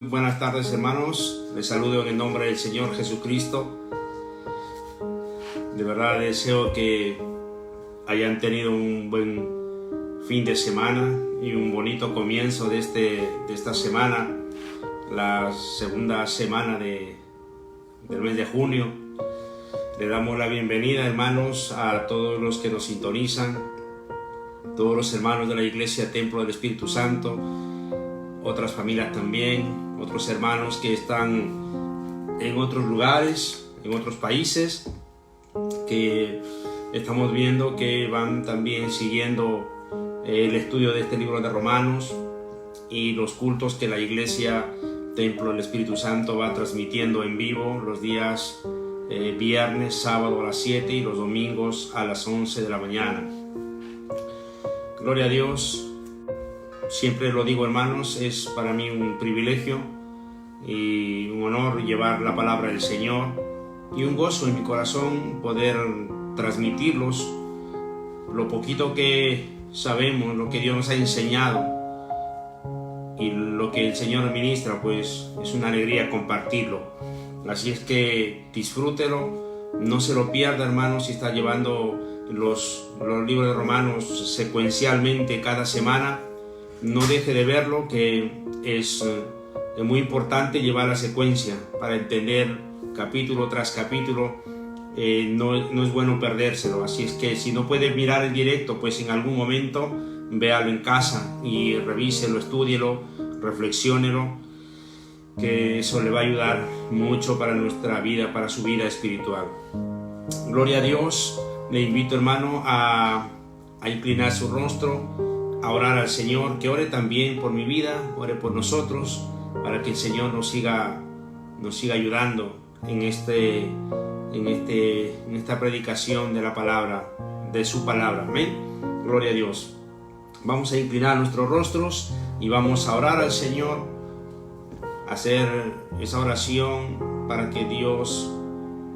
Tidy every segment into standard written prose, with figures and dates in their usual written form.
Buenas tardes, hermanos, les saludo en el nombre del Señor Jesucristo. De verdad deseo que hayan tenido un buen fin de semana y un bonito comienzo de esta semana, la segunda semana del mes de junio. Le damos la bienvenida, hermanos, a todos los que nos sintonizan, todos los hermanos de la Iglesia Templo del Espíritu Santo, otras familias también, otros hermanos que están en otros lugares, en otros países, que estamos viendo que van también siguiendo el estudio de este libro de Romanos y los cultos que la Iglesia Templo del Espíritu Santo va transmitiendo en vivo los días viernes, sábado a las 7 y los domingos a las 11 de la mañana. Gloria a Dios. Siempre lo digo, hermanos, es para mí un privilegio y un honor llevar la palabra del Señor y un gozo en mi corazón poder transmitirlos lo poquito que sabemos, lo que Dios nos ha enseñado y lo que el Señor ministra, pues es una alegría compartirlo. Así es que disfrútelo, no se lo pierda, hermanos, si está llevando los libros de Romanos secuencialmente cada semana. No deje de verlo, que es muy importante llevar la secuencia para entender capítulo tras capítulo. No es bueno perdérselo, así es que si no puede mirar el directo, pues en algún momento véalo en casa y revíselo, estúdielo, reflexiónelo, que eso le va a ayudar mucho para nuestra vida, para su vida espiritual. Gloria a Dios. Le invito, hermano, a inclinar su rostro, a orar al Señor, que ore también por mi vida, ore por nosotros, para que el Señor nos siga ayudando en esta predicación de la palabra, de su palabra. Amén. Gloria a Dios. Vamos a inclinar nuestros rostros y vamos a orar al Señor, hacer esa oración para que Dios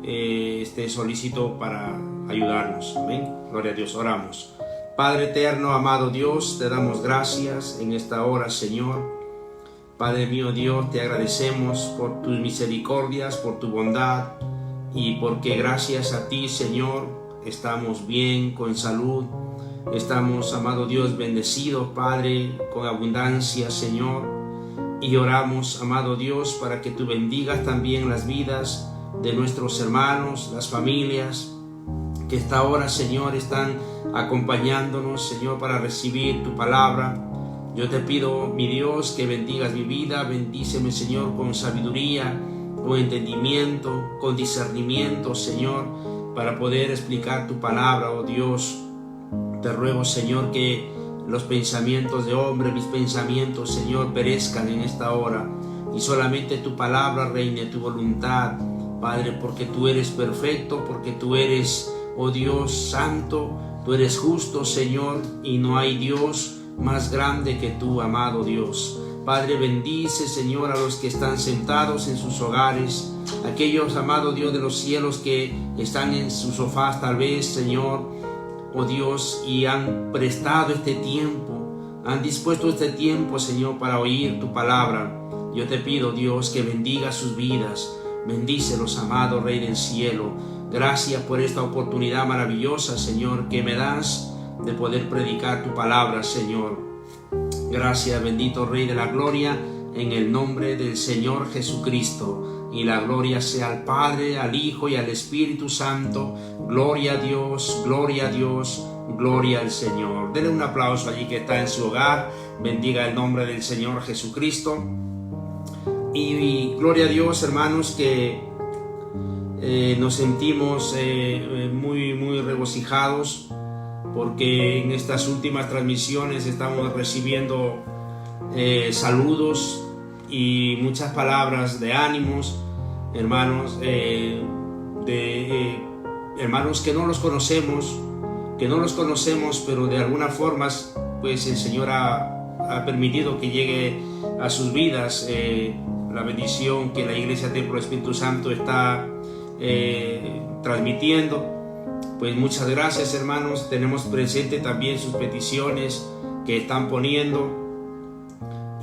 esté solícito para ayudarnos. Amén. Gloria a Dios. Oramos. Padre eterno, amado Dios, te damos gracias en esta hora, Señor. Padre mío Dios, te agradecemos por tus misericordias, por tu bondad y porque gracias a ti, Señor, estamos bien, con salud. Estamos, amado Dios, bendecidos, Padre, con abundancia, Señor. Y oramos, amado Dios, para que tú bendigas también las vidas de nuestros hermanos, las familias que esta hora, Señor, están acompañándonos, Señor, para recibir tu palabra. Yo te pido, mi Dios, que bendigas mi vida. Bendíceme, Señor, con sabiduría, con entendimiento, con discernimiento, Señor, para poder explicar tu palabra, oh Dios. Te ruego, Señor, que los pensamientos de hombre, mis pensamientos, Señor, perezcan en esta hora y solamente tu palabra reine, tu voluntad, Padre, porque tú eres perfecto, porque tú eres, oh Dios santo, tú eres justo, Señor, y no hay Dios más grande que tú, amado Dios. Padre, bendice, Señor, a los que están sentados en sus hogares, aquellos, amado Dios de los cielos, que están en sus sofás tal vez, Señor, oh Dios, y han prestado este tiempo, han dispuesto este tiempo, Señor, para oír tu palabra. Yo te pido, Dios, que bendiga sus vidas. Bendícelos, amado Rey del cielo. Gracias por esta oportunidad maravillosa, Señor, que me das de poder predicar tu palabra, Señor. Gracias, bendito Rey de la gloria, en el nombre del Señor Jesucristo. Y la gloria sea al Padre, al Hijo y al Espíritu Santo. Gloria a Dios, gloria a Dios, gloria al Señor. Denle un aplauso allí que está en su hogar. Bendiga el nombre del Señor Jesucristo. Y gloria a Dios, hermanos, que nos sentimos muy regocijados porque en estas últimas transmisiones estamos recibiendo saludos y muchas palabras de ánimos, hermanos, hermanos que no los conocemos, pero de alguna forma pues el Señor ha permitido que llegue a sus vidas la bendición que la Iglesia Templo del Espíritu Santo está transmitiendo. Pues muchas gracias, hermanos. Tenemos presente también sus peticiones que están poniendo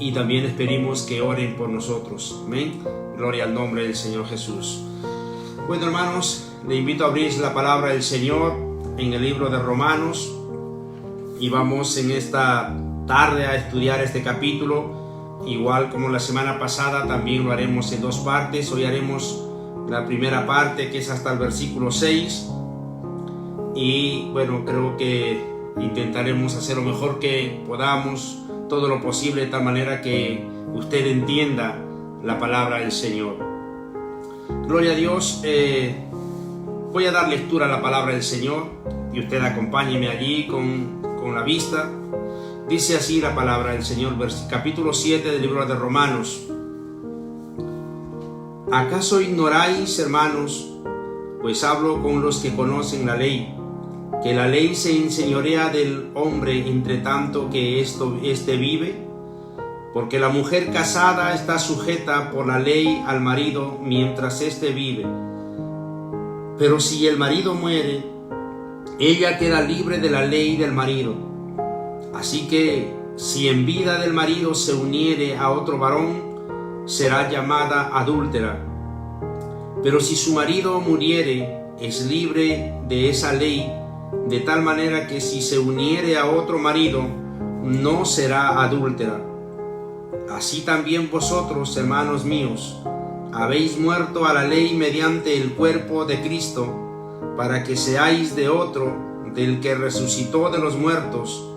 y también esperemos que oren por nosotros. Amén. Gloria al nombre del Señor Jesús. Bueno, hermanos, le invito a abrir la palabra del Señor en el libro de Romanos y vamos en esta tarde a estudiar este capítulo. Igual como la semana pasada, también lo haremos en dos partes. Hoy haremos la primera parte, que es hasta el versículo 6, y bueno, creo que intentaremos hacer lo mejor que podamos, todo lo posible, de tal manera que usted entienda la palabra del Señor. Gloria a Dios. Voy a dar lectura a la palabra del Señor y usted acompáñeme allí con la vista. Dice así la palabra del Señor, capítulo 7 del libro de Romanos. ¿Acaso ignoráis, hermanos, pues hablo con los que conocen la ley, que la ley se enseñorea del hombre entre tanto que éste vive? Porque la mujer casada está sujeta por la ley al marido mientras éste vive. Pero si el marido muere, ella queda libre de la ley del marido. Así que si en vida del marido se uniere a otro varón, será llamada adúltera. Pero si su marido muriere, es libre de esa ley, de tal manera que si se uniere a otro marido, no será adúltera. Así también vosotros, hermanos míos, habéis muerto a la ley mediante el cuerpo de Cristo, para que seáis de otro, del que resucitó de los muertos,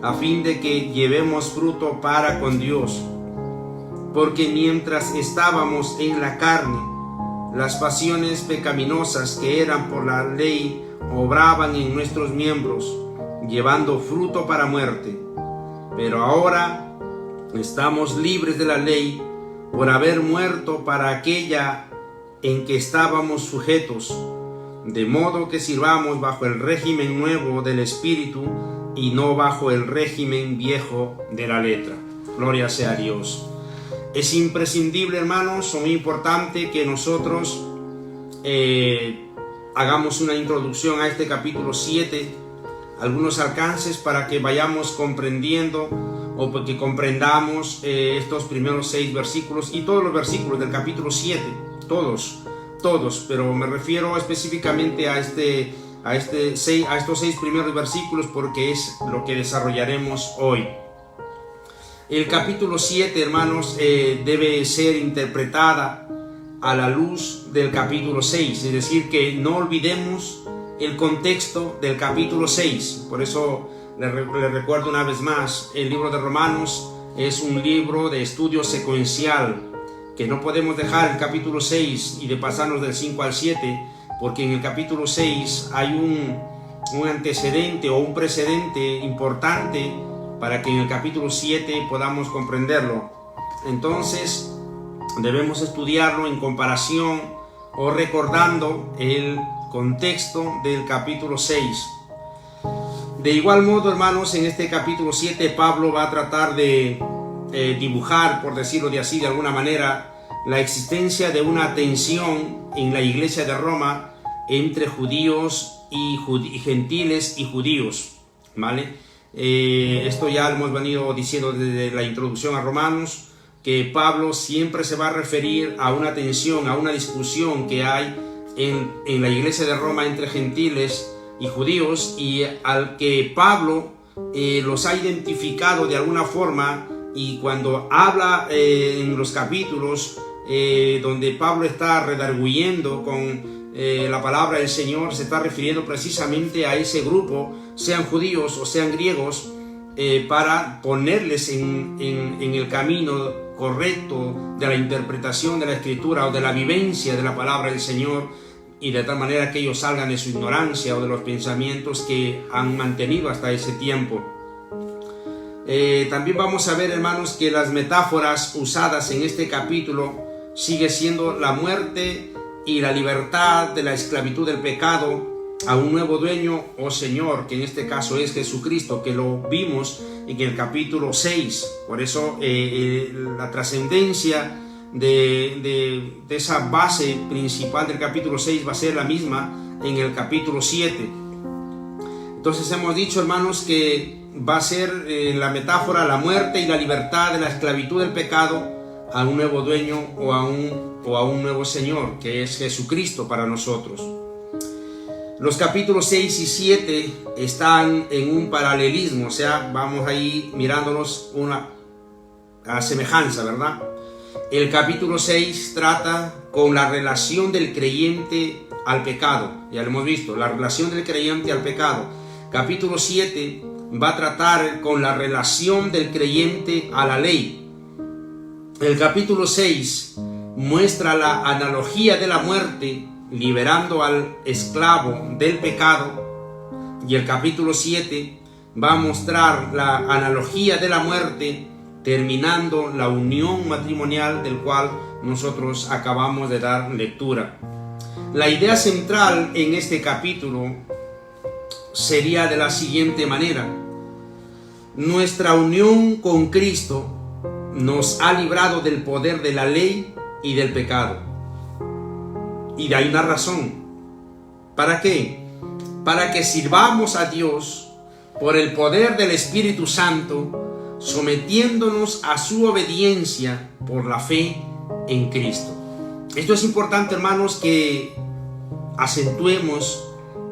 a fin de que llevemos fruto para con Dios. Porque mientras estábamos en la carne, las pasiones pecaminosas que eran por la ley obraban en nuestros miembros, llevando fruto para muerte. Pero ahora estamos libres de la ley por haber muerto para aquella en que estábamos sujetos, de modo que sirvamos bajo el régimen nuevo del Espíritu y no bajo el régimen viejo de la letra. Gloria sea a Dios. Es imprescindible, hermanos, muy importante que nosotros hagamos una introducción a este capítulo 7, algunos alcances para que vayamos comprendiendo o porque comprendamos estos primeros 6 versículos y todos los versículos del capítulo 7, todos, pero me refiero específicamente a estos 6 primeros versículos porque es lo que desarrollaremos hoy. El capítulo 7, hermanos, debe ser interpretada a la luz del capítulo 6, es decir, que no olvidemos el contexto del capítulo 6. Por eso le recuerdo una vez más, el libro de Romanos es un libro de estudio secuencial, que no podemos dejar el capítulo 6 y de pasarnos del 5 al 7, porque en el capítulo 6 hay un antecedente o un precedente importante para que en el capítulo 7 podamos comprenderlo. Entonces debemos estudiarlo en comparación o recordando el contexto del capítulo 6. De igual modo, hermanos, en este capítulo 7 Pablo va a tratar de dibujar, por decirlo de así, de alguna manera, la existencia de una tensión en la iglesia de Roma entre judíos y gentiles y judíos, ¿vale? Esto ya lo hemos venido diciendo desde la introducción a Romanos, que Pablo siempre se va a referir a una tensión, a una discusión que hay en la iglesia de Roma entre gentiles y judíos, y al que Pablo los ha identificado de alguna forma, y cuando habla en los capítulos donde Pablo está redarguyendo con la palabra del Señor, se está refiriendo precisamente a ese grupo, sean judíos o sean griegos, para ponerles en el camino correcto de la interpretación de la Escritura o de la vivencia de la palabra del Señor, y de tal manera que ellos salgan de su ignorancia o de los pensamientos que han mantenido hasta ese tiempo. También vamos a ver, hermanos, que las metáforas usadas en este capítulo sigue siendo la muerte y la libertad de la esclavitud del pecado a un nuevo dueño o Señor, que en este caso es Jesucristo, que lo vimos en el capítulo 6. Por eso la trascendencia de esa base principal del capítulo 6 va a ser la misma en el capítulo 7. Entonces hemos dicho, hermanos, que va a ser la metáfora, la muerte y la libertad de la esclavitud del pecado a un nuevo dueño o a un nuevo Señor, que es Jesucristo para nosotros. Los capítulos 6 y 7 están en un paralelismo, o sea, vamos ahí mirándonos a semejanza, ¿verdad? El capítulo 6 trata con la relación del creyente al pecado, ya lo hemos visto, la relación del creyente al pecado. Capítulo 7 va a tratar con la relación del creyente a la ley. El capítulo 6 muestra la analogía de la muerte, liberando al esclavo del pecado, y el capítulo 7 va a mostrar la analogía de la muerte, terminando la unión matrimonial del cual nosotros acabamos de dar lectura. La idea central en este capítulo sería de la siguiente manera: nuestra unión con Cristo nos ha librado del poder de la ley y del pecado. Y hay una razón. ¿Para qué? Para que sirvamos a Dios por el poder del Espíritu Santo, sometiéndonos a su obediencia por la fe en Cristo. Esto es importante, hermanos, que acentuemos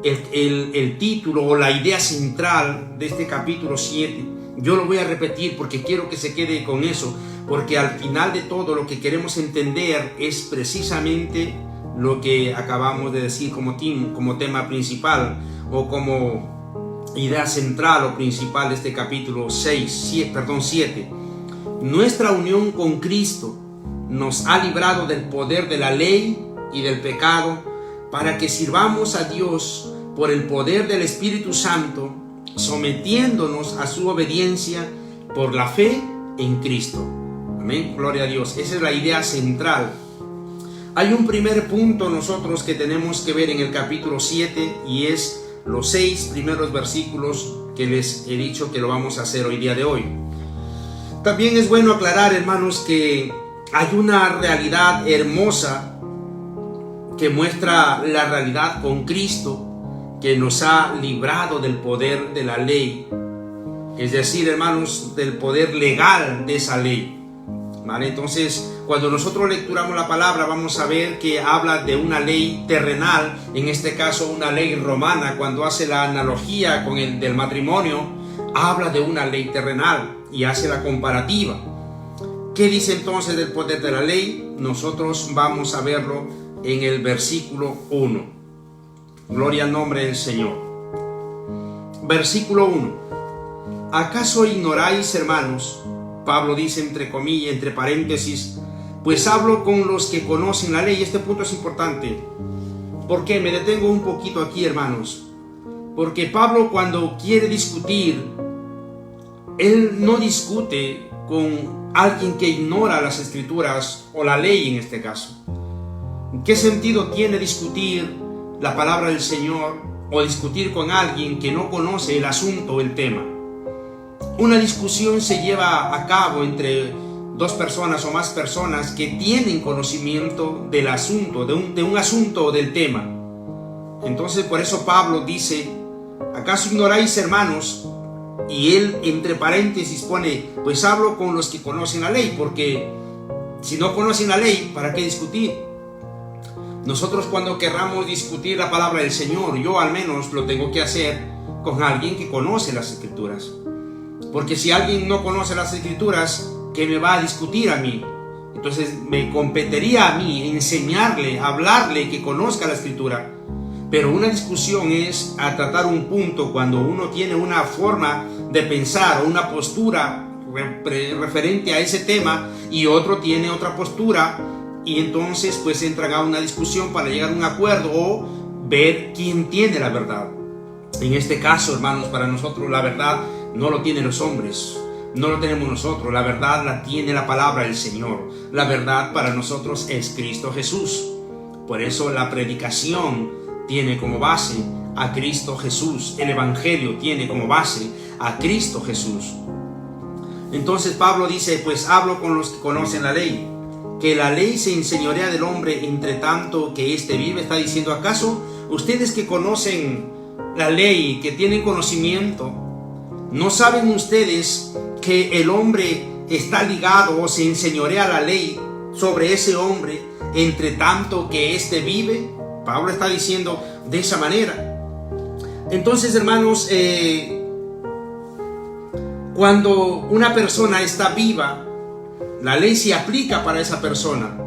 el título o la idea central de este capítulo 7. Yo lo voy a repetir porque quiero que se quede con eso, porque al final de todo lo que queremos entender es precisamente lo que acabamos de decir como tema principal o como idea central o principal de este capítulo 7. Nuestra unión con Cristo nos ha librado del poder de la ley y del pecado, para que sirvamos a Dios por el poder del Espíritu Santo, sometiéndonos a su obediencia por la fe en Cristo. Amén, gloria a Dios. Esa es la idea central. Hay un primer punto nosotros que tenemos que ver en el capítulo 7, y es los 6 primeros versículos que les he dicho que lo vamos a hacer hoy día de hoy. También es bueno aclarar, hermanos, que hay una realidad hermosa que muestra la realidad con Cristo, que nos ha librado del poder de la ley, es decir, hermanos, del poder legal de esa ley. ¿Vale? Entonces, cuando nosotros lecturamos la palabra, vamos a ver que habla de una ley terrenal, en este caso una ley romana. Cuando hace la analogía con el del matrimonio, habla de una ley terrenal y hace la comparativa. ¿Qué dice entonces del poder de la ley? Nosotros vamos a verlo en el versículo 1. Gloria al nombre del Señor. Versículo 1. ¿Acaso ignoráis, hermanos? Pablo dice entre comillas, entre paréntesis, pues hablo con los que conocen la ley. Este punto es importante. ¿Por qué? Me detengo un poquito aquí, hermanos. Porque Pablo, cuando quiere discutir, él no discute con alguien que ignora las escrituras o la ley en este caso. ¿Qué sentido tiene discutir la palabra del Señor o discutir con alguien que no conoce el asunto o el tema? Una discusión se lleva a cabo entre dos personas o más personas que tienen conocimiento del asunto, de un asunto o del tema. Entonces, por eso Pablo dice, ¿acaso ignoráis, hermanos? Y él entre paréntesis pone, pues hablo con los que conocen la ley, porque si no conocen la ley, ¿para qué discutir? Nosotros, cuando querramos discutir la palabra del Señor, yo al menos lo tengo que hacer con alguien que conoce las escrituras. Porque si alguien no conoce las escrituras, ¿qué me va a discutir a mí? Entonces me competiría a mí enseñarle, hablarle que conozca la escritura. Pero una discusión es a tratar un punto cuando uno tiene una forma de pensar o una postura referente a ese tema y otro tiene otra postura, y entonces pues entran a una discusión para llegar a un acuerdo o ver quién tiene la verdad. En este caso, hermanos, para nosotros la verdad no lo tienen los hombres, no lo tenemos nosotros. La verdad la tiene la palabra del Señor. La verdad para nosotros es Cristo Jesús. Por eso la predicación tiene como base a Cristo Jesús. El Evangelio tiene como base a Cristo Jesús. Entonces Pablo dice, pues hablo con los que conocen la ley, que la ley se enseñorea del hombre entre tanto que éste vive. Está diciendo, ¿acaso ustedes que conocen la ley, que tienen conocimiento, ¿No saben ustedes que el hombre está ligado o se enseñorea la ley sobre ese hombre entre tanto que éste vive? Pablo está diciendo de esa manera. Entonces, hermanos, cuando una persona está viva, la ley se aplica para esa persona.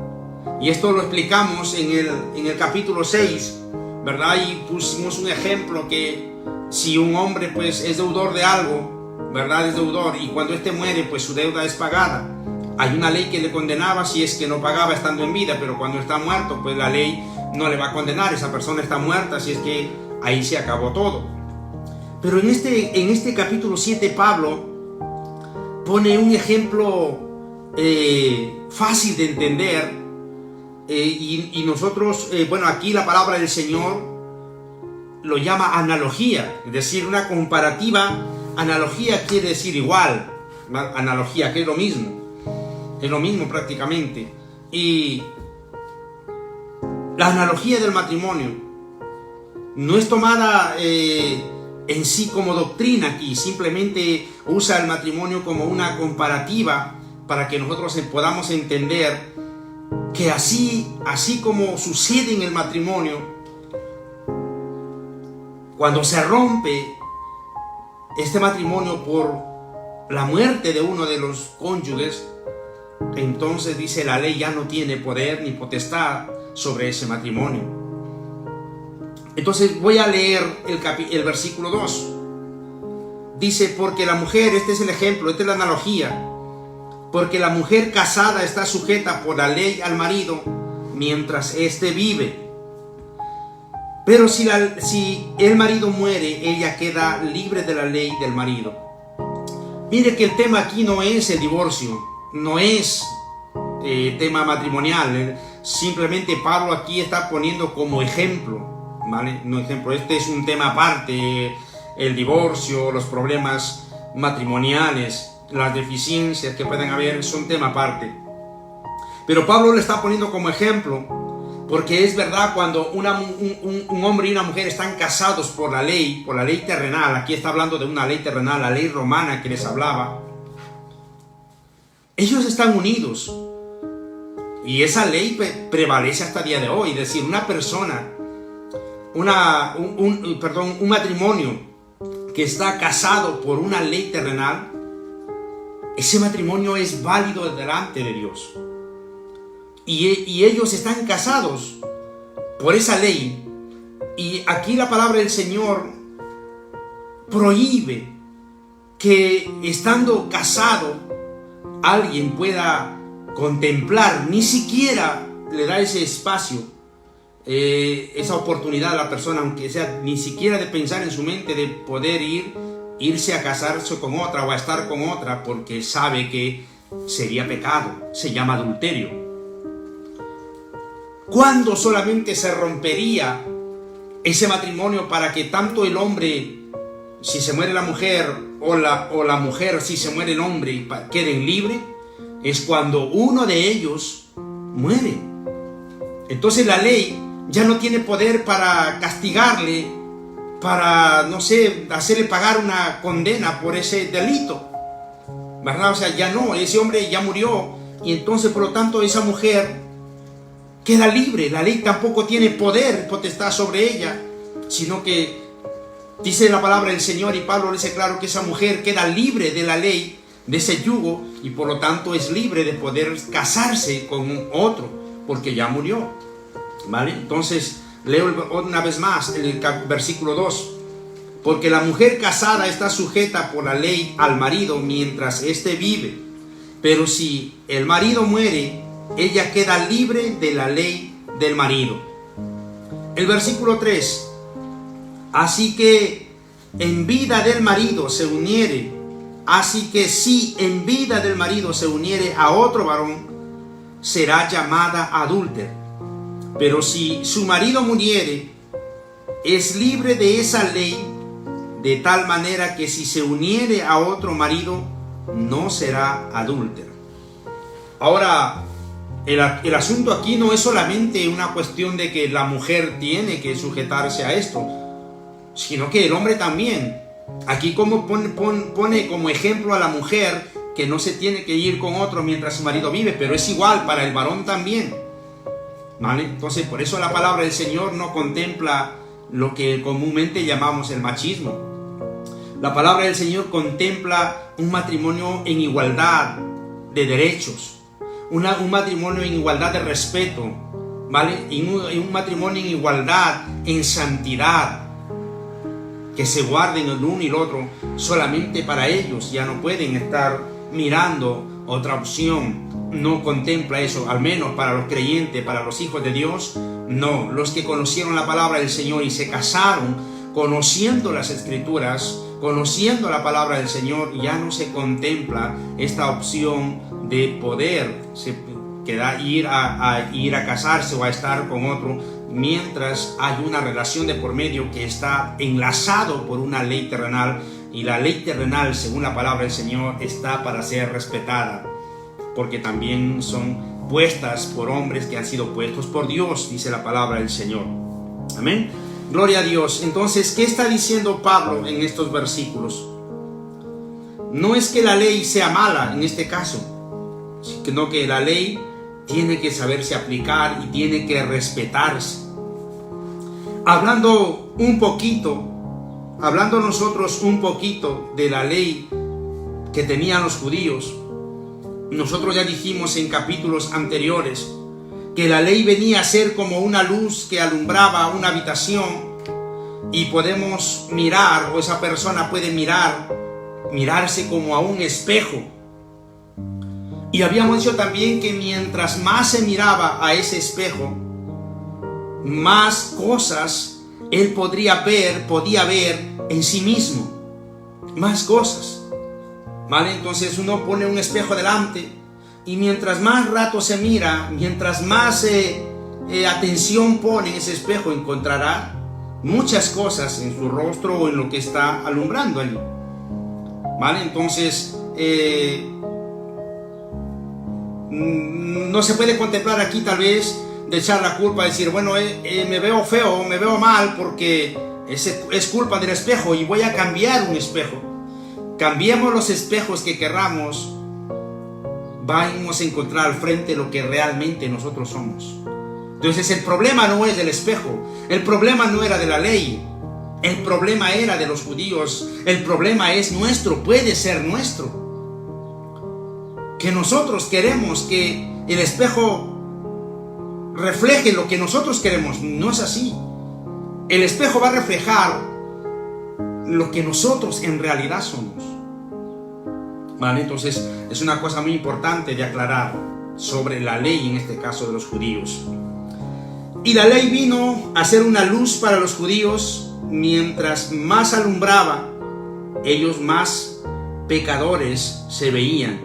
Y esto lo explicamos en el capítulo 6, ¿verdad? Y pusimos un ejemplo que si un hombre pues es deudor de algo, ¿verdad? Es deudor, y cuando éste muere pues su deuda es pagada. Hay una ley que le condenaba si es que no pagaba estando en vida, pero cuando está muerto pues la ley no le va a condenar. Esa persona está muerta, si es que ahí se acabó todo. Pero en este capítulo 7 Pablo pone un ejemplo fácil de entender. Y nosotros, bueno, aquí la palabra del Señor lo llama analogía, es decir, una comparativa. Analogía quiere decir igual, analogía, que es lo mismo prácticamente. Y la analogía del matrimonio no es tomada en sí como doctrina aquí, simplemente usa el matrimonio como una comparativa para que nosotros podamos entender que así como sucede en el matrimonio, cuando se rompe este matrimonio por la muerte de uno de los cónyuges, entonces dice la ley ya no tiene poder ni potestad sobre ese matrimonio. Entonces voy a leer el versículo 2. Dice, porque la mujer, este es el ejemplo, esta es la analogía. Porque la mujer casada está sujeta por la ley al marido mientras éste vive. Pero si el marido muere, ella queda libre de la ley del marido. Mire que el tema aquí no es el divorcio, no es tema matrimonial. Simplemente Pablo aquí está poniendo como ejemplo, ¿vale? No ejemplo, este es un tema aparte, el divorcio, los problemas matrimoniales, las deficiencias que pueden haber son tema aparte. Pero Pablo le está poniendo como ejemplo, porque es verdad, cuando un hombre y una mujer están casados por la ley terrenal, aquí está hablando de una ley terrenal, la ley romana que les hablaba, ellos están unidos. Y esa ley prevalece hasta el día de hoy. Es decir, una persona, un matrimonio que está casado por una ley terrenal, ese matrimonio es válido delante de Dios. Y ellos están casados por esa ley. Y aquí la palabra del Señor prohíbe que estando casado alguien pueda contemplar, ni siquiera le da ese espacio, esa oportunidad a la persona, aunque sea ni siquiera de pensar en su mente de poder irse a casarse con otra o a estar con otra, porque sabe que sería pecado, se llama adulterio. ¿Cuándo solamente se rompería ese matrimonio para que tanto el hombre, si se muere la mujer, o la mujer, si se muere el hombre, queden libres? Es cuando uno de ellos muere. Entonces la ley ya no tiene poder para castigarle, para, no sé, hacerle pagar una condena por ese delito, ¿verdad? O sea, ya no, ese hombre ya murió, y entonces por lo tanto esa mujer queda libre. La ley tampoco tiene poder, potestad sobre ella, sino que dice la palabra del Señor, y Pablo le dice claro que esa mujer queda libre de la ley, de ese yugo, y por lo tanto es libre de poder casarse con otro, porque ya murió, ¿vale? Entonces leo una vez más el versículo 2. Porque la mujer casada está sujeta por la ley al marido mientras éste vive, pero si el marido muere, ella queda libre de la ley del marido. El versículo 3. Así que en vida del marido se uniere, así que si en vida del marido se uniere a otro varón, será llamada adúltera. Pero si su marido muriere, es libre de esa ley, de tal manera que si se uniere a otro marido, no será adúltera. Ahora, el asunto aquí no es solamente una cuestión de que la mujer tiene que sujetarse a esto, sino que el hombre también. Aquí como pone como ejemplo a la mujer que no se tiene que ir con otro mientras su marido vive, pero es igual para el varón también, ¿vale? Entonces por eso la palabra del Señor no contempla lo que comúnmente llamamos el machismo. La palabra del Señor contempla un matrimonio en igualdad de derechos, un matrimonio en igualdad de respeto, ¿vale? Y un matrimonio en igualdad, en santidad, que se guarden el uno y el otro solamente para ellos. Ya no pueden estar mirando otra opción. No contempla eso, al menos para los creyentes, para los hijos de Dios. No, los que conocieron la palabra del Señor y se casaron conociendo las Escrituras, conociendo la palabra del Señor, ya no se contempla esta opción de poder ir a casarse o a estar con otro mientras hay una relación de por medio que está enlazado por una ley terrenal, y la ley terrenal, según la palabra del Señor, está para ser respetada, porque también son puestas por hombres que han sido puestos por Dios, dice la palabra del Señor. Amén. Gloria a Dios. Entonces, ¿qué está diciendo Pablo en estos versículos? No es que la ley sea mala en este caso, sino que la ley tiene que saberse aplicar y tiene que respetarse. Hablando nosotros un poquito de la ley que tenían los judíos, nosotros ya dijimos en capítulos anteriores que la ley venía a ser como una luz que alumbraba una habitación, y podemos mirar, o esa persona puede mirarse como a un espejo. Y habíamos dicho también que mientras más se miraba a ese espejo, más cosas él podía ver en sí mismo, más cosas, ¿vale? Entonces uno pone un espejo delante, y mientras más rato se mira, mientras más atención pone en ese espejo, encontrará muchas cosas en su rostro o en lo que está alumbrando allí, ¿vale? Entonces no se puede contemplar aquí tal vez de echar la culpa, decir, bueno, me veo feo, me veo mal porque es culpa del espejo y voy a cambiar un espejo. Cambiemos los espejos que querramos, vamos a encontrar al frente lo que realmente nosotros somos. Entonces el problema no es del espejo, el problema no era de la ley, el problema era de los judíos, el problema es nuestro, puede ser nuestro. Que nosotros queremos que el espejo refleje lo que nosotros queremos. No es así. El espejo va a reflejar lo que nosotros en realidad somos, ¿vale? Entonces es una cosa muy importante de aclarar sobre la ley, en este caso de los judíos. Y la ley vino a ser una luz para los judíos. Mientras más alumbraba, ellos más pecadores se veían.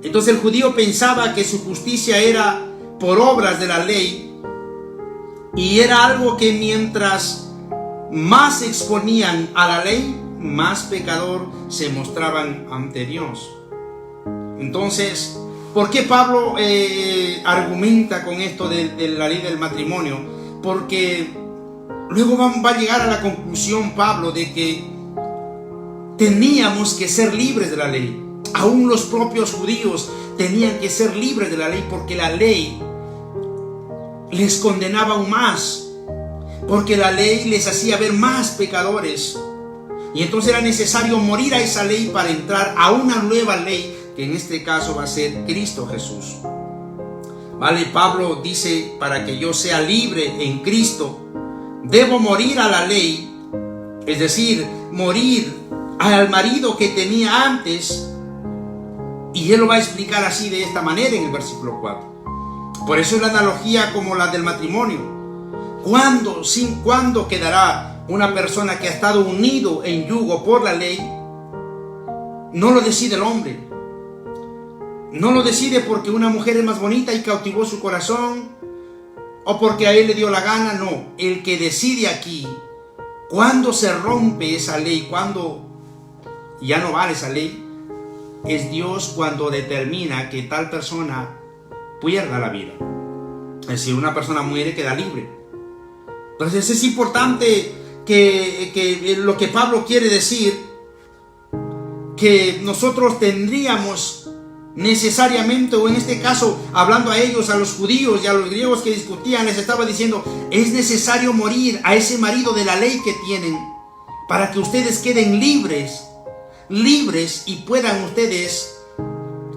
Entonces el judío pensaba que su justicia era por obras de la ley, y era algo que mientras más se exponían a la ley, más pecador se mostraban ante Dios. Entonces, ¿por qué Pablo argumenta con esto de la ley del matrimonio? Porque luego va a llegar a la conclusión Pablo de que teníamos que ser libres de la ley. Aún los propios judíos tenían que ser libres de la ley, porque la ley les condenaba aún más, porque la ley les hacía ver más pecadores, y entonces era necesario morir a esa ley para entrar a una nueva ley, que en este caso va a ser Cristo Jesús. Vale, Pablo dice, para que yo sea libre en Cristo, debo morir a la ley, es decir, morir al marido que tenía antes. Y él lo va a explicar así, de esta manera, en el versículo 4. Por eso es la analogía como la del matrimonio. ¿Cuándo quedará una persona que ha estado unido en yugo por la ley? No lo decide el hombre. No lo decide porque una mujer es más bonita y cautivó su corazón, o porque a él le dio la gana. No, el que decide aquí cuándo se rompe esa ley, cuándo ya no vale esa ley, es Dios, cuando determina que tal persona pierda la vida. Es decir, una persona muere, queda libre. Entonces es importante que lo que Pablo quiere decir, que nosotros tendríamos necesariamente, o en este caso, hablando a ellos, a los judíos y a los griegos que discutían, les estaba diciendo, es necesario morir a ese marido de la ley que tienen, para que ustedes queden libres y puedan ustedes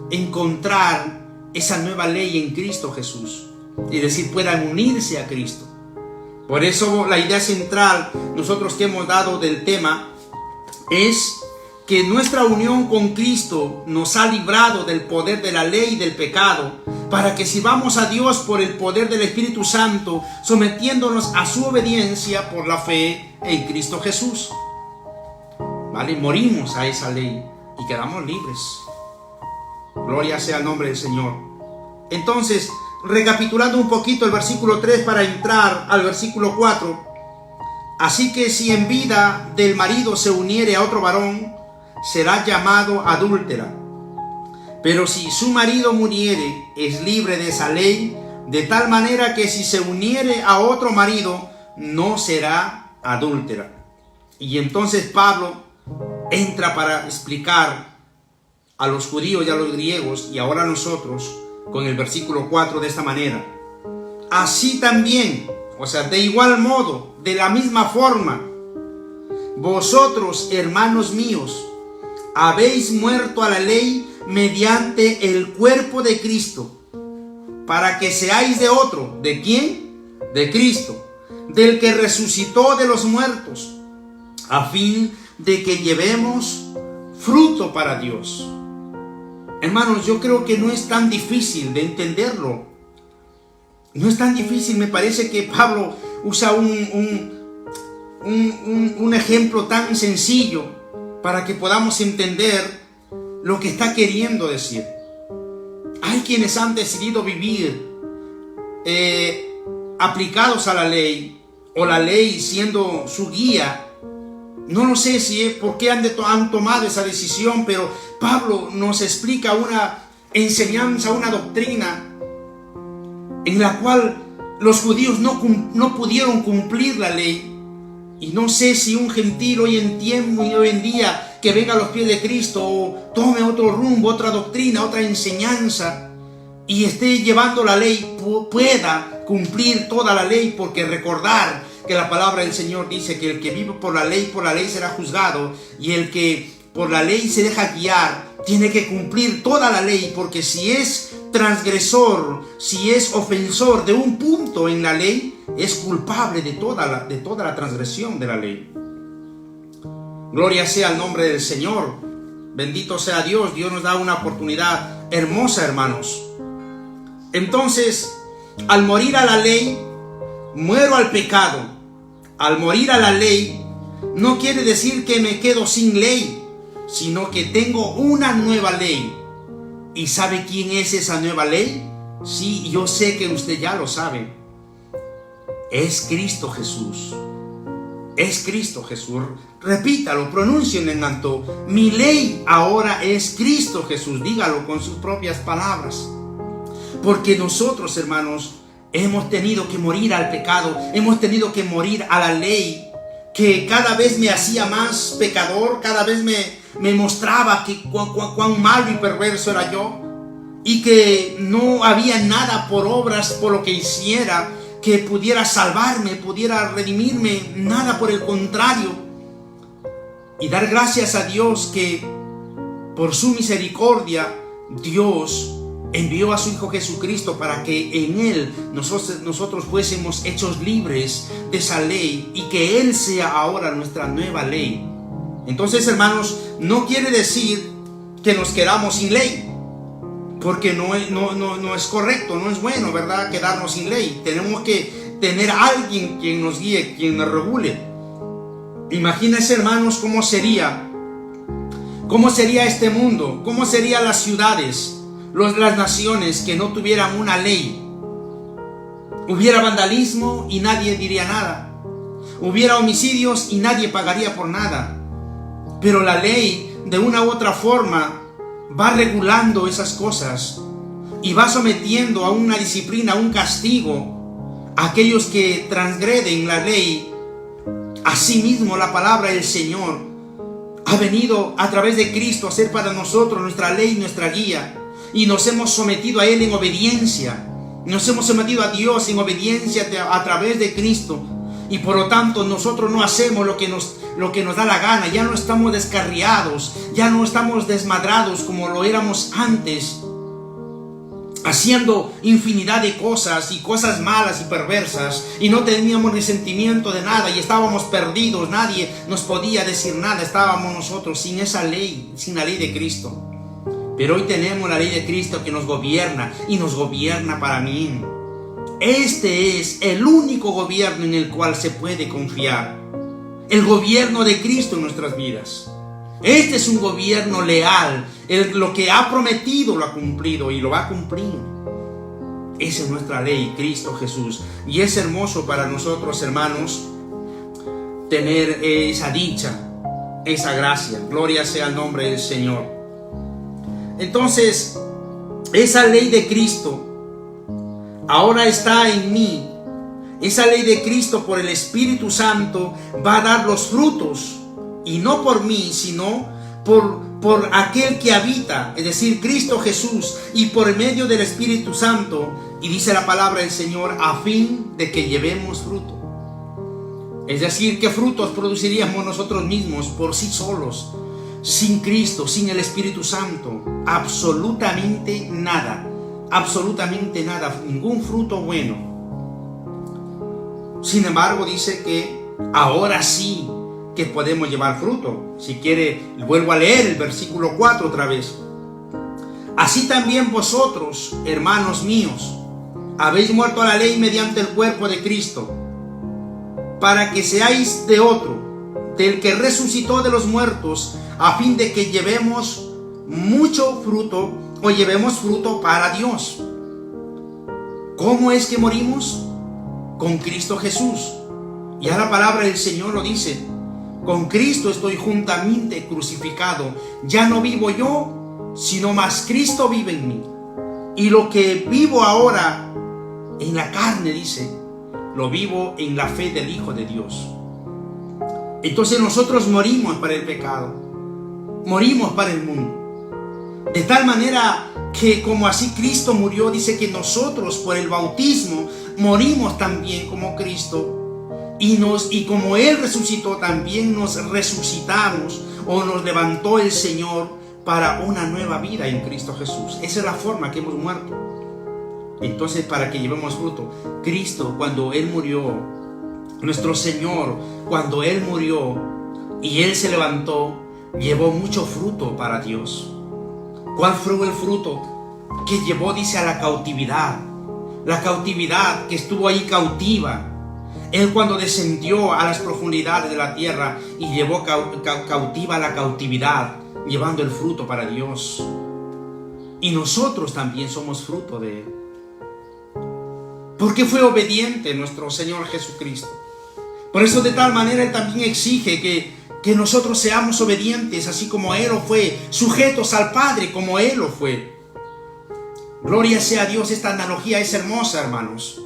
encontrar esa nueva ley en Cristo Jesús, es decir, puedan unirse a Cristo. Por eso la idea central, nosotros que hemos dado del tema, es que nuestra unión con Cristo nos ha librado del poder de la ley y del pecado, para que sirvamos a Dios por el poder del Espíritu Santo, sometiéndonos a su obediencia por la fe en Cristo Jesús. ¿Vale? Morimos a esa ley y quedamos libres. Gloria sea el nombre del Señor. Entonces, recapitulando un poquito el versículo 3 para entrar al versículo 4. Así que si en vida del marido se uniere a otro varón, será llamado adúltera. Pero si su marido muriere, es libre de esa ley, de tal manera que si se uniere a otro marido, no será adúltera. Y entonces Pablo entra para explicar a los judíos y a los griegos, y ahora a nosotros, con el versículo 4 de esta manera. Así también, o sea, de igual modo, de la misma forma, vosotros, hermanos míos, habéis muerto a la ley mediante el cuerpo de Cristo, para que seáis de otro. ¿De quién? De Cristo, del que resucitó de los muertos, a fin de que llevemos fruto para Dios. Hermanos, yo creo que no es tan difícil de entenderlo. No es tan difícil. Me parece que Pablo usa un ejemplo tan sencillo para que podamos entender lo que está queriendo decir. Hay quienes han decidido vivir aplicados a la ley, o la ley siendo su guía. No lo sé si es por qué han tomado esa decisión, pero Pablo nos explica una enseñanza, una doctrina en la cual los judíos no pudieron cumplir la ley. Y no sé si un gentil hoy en día que venga a los pies de Cristo o tome otro rumbo, otra doctrina, otra enseñanza y esté llevando la ley, pueda cumplir toda la ley, porque recordar que la palabra del Señor dice que el que vive por la ley será juzgado, y el que por la ley se deja guiar tiene que cumplir toda la ley, porque si es transgresor, si es ofensor de un punto en la ley, es culpable de toda la transgresión de la ley. Gloria sea el nombre del Señor. Bendito sea Dios. Dios nos da una oportunidad hermosa, hermanos. Entonces, al morir a la ley, muero al pecado. Al morir a la ley, no quiere decir que me quedo sin ley, sino que tengo una nueva ley. ¿Y sabe quién es esa nueva ley? Sí, yo sé que usted ya lo sabe. Es Cristo Jesús. Es Cristo Jesús. Repítalo, pronúncienlo en alto. Mi ley ahora es Cristo Jesús. Dígalo con sus propias palabras. Porque nosotros, hermanos, hemos tenido que morir al pecado. Hemos tenido que morir a la ley, que cada vez me hacía más pecador. Cada vez me mostraba que cuán malo y perverso era yo, y que no había nada por obras, por lo que hiciera, que pudiera salvarme, pudiera redimirme. Nada, por el contrario. Y dar gracias a Dios que por su misericordia Dios envió a su Hijo Jesucristo para que en Él nosotros fuésemos hechos libres de esa ley, y que Él sea ahora nuestra nueva ley. Entonces, hermanos, no quiere decir que nos quedamos sin ley, porque no es correcto, no es bueno, ¿verdad?, quedarnos sin ley. Tenemos que tener a alguien quien nos guíe, quien nos regule. Imagínense, hermanos, cómo sería este mundo, cómo serían las ciudades, las naciones que no tuvieran una ley. Hubiera vandalismo y nadie diría nada. Hubiera homicidios y nadie pagaría por nada. Pero la ley, de una u otra forma, va regulando esas cosas y va sometiendo a una disciplina, a un castigo a aquellos que transgreden la ley, Asimismo, la palabra del Señor ha venido a través de Cristo a ser para nosotros nuestra ley, nuestra guía. Y nos hemos sometido a Él en obediencia. Nos hemos sometido a Dios en obediencia a través de Cristo. Y por lo tanto nosotros no hacemos lo que nos da la gana. Ya no estamos descarriados, ya no estamos desmadrados como lo éramos antes, haciendo infinidad de cosas y cosas malas y perversas, y no teníamos resentimiento de nada y estábamos perdidos. Nadie nos podía decir nada. Estábamos nosotros sin esa ley, sin la ley de Cristo. Pero hoy tenemos la ley de Cristo que nos gobierna, y nos gobierna para bien. Este es el único gobierno en el cual se puede confiar. El gobierno de Cristo en nuestras vidas. Este es un gobierno leal. Lo que ha prometido lo ha cumplido y lo va a cumplir. Esa es nuestra ley, Cristo Jesús. Y es hermoso para nosotros, hermanos, tener esa dicha, esa gracia. Gloria sea el nombre del Señor. Entonces, esa ley de Cristo ahora está en mí. Esa ley de Cristo por el Espíritu Santo va a dar los frutos. Y no por mí, sino por aquel que habita, es decir, Cristo Jesús, y por medio del Espíritu Santo. Y dice la palabra del Señor, a fin de que llevemos fruto. Es decir, ¿qué frutos produciríamos nosotros mismos por sí solos? Sin Cristo, sin el Espíritu Santo, absolutamente nada, ningún fruto bueno. Sin embargo, dice que ahora sí que podemos llevar fruto. Si quiere, vuelvo a leer el versículo 4 otra vez. Así también vosotros, hermanos míos, habéis muerto a la ley mediante el cuerpo de Cristo, para que seáis de otro, del que resucitó de los muertos, a fin de que llevemos mucho fruto, o llevemos fruto para Dios. ¿Cómo es que morimos? Con Cristo Jesús. Ya la palabra del Señor lo dice: con Cristo estoy juntamente crucificado. Ya no vivo yo, sino más Cristo vive en mí. Y lo que vivo ahora en la carne, dice, lo vivo en la fe del Hijo de Dios. Entonces nosotros morimos para el pecado, morimos para el mundo. De tal manera que como así Cristo murió, dice que nosotros por el bautismo morimos también como Cristo. Y como Él resucitó, también nos resucitamos, o nos levantó el Señor para una nueva vida en Cristo Jesús. Esa es la forma que hemos muerto. Entonces, para que llevemos fruto, Cristo, cuando Él murió, nuestro Señor, cuando Él murió y Él se levantó, llevó mucho fruto para Dios. ¿Cuál fue el fruto? Que llevó, dice, a la cautividad. La cautividad, que estuvo ahí cautiva. Él cuando descendió a las profundidades de la tierra y llevó cautiva la cautividad, llevando el fruto para Dios. Y nosotros también somos fruto de Él. Porque fue obediente nuestro Señor Jesucristo. Por eso de tal manera Él también exige que nosotros seamos obedientes, así como Él lo fue, sujetos al Padre como Él lo fue. Gloria sea a Dios. Esta analogía es hermosa, hermanos.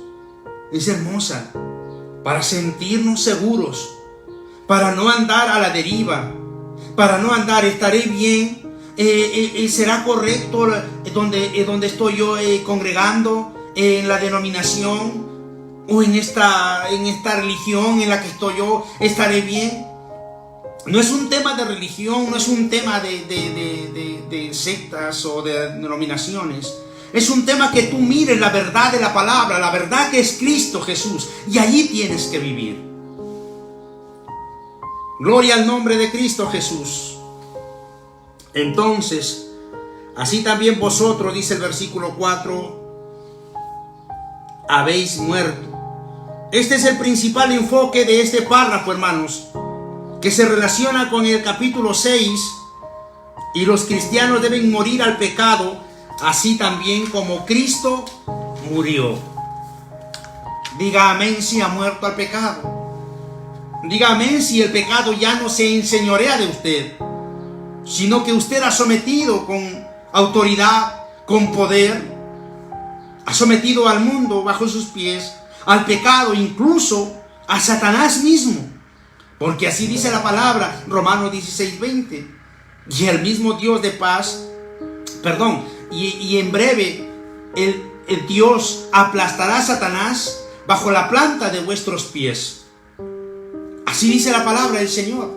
Es hermosa. Para sentirnos seguros, para no andar a la deriva, para no andar, estaré bien, será correcto donde estoy yo congregando, en la denominación o en esta religión en la que estoy yo, estaré bien. No es un tema de religión, no es un tema de sectas o de denominaciones. Es un tema que tú mires la verdad de la palabra, la verdad que es Cristo Jesús, y allí tienes que vivir. Gloria al nombre de Cristo Jesús. Entonces, así también vosotros, dice el versículo 4, habéis muerto. Este es el principal enfoque de este párrafo, hermanos, que se relaciona con el capítulo 6, y los cristianos deben morir al pecado, así también como Cristo murió. Diga amén si ha muerto al pecado. Diga amén si el pecado ya no se enseñorea de usted, sino que usted ha sometido con autoridad, con poder, ha sometido al mundo bajo sus pies, al pecado, incluso a Satanás mismo. Porque así dice la palabra, Romanos 16:20. Y el mismo Dios de paz, y en breve el Dios aplastará a Satanás bajo la planta de vuestros pies. Así dice la palabra del Señor.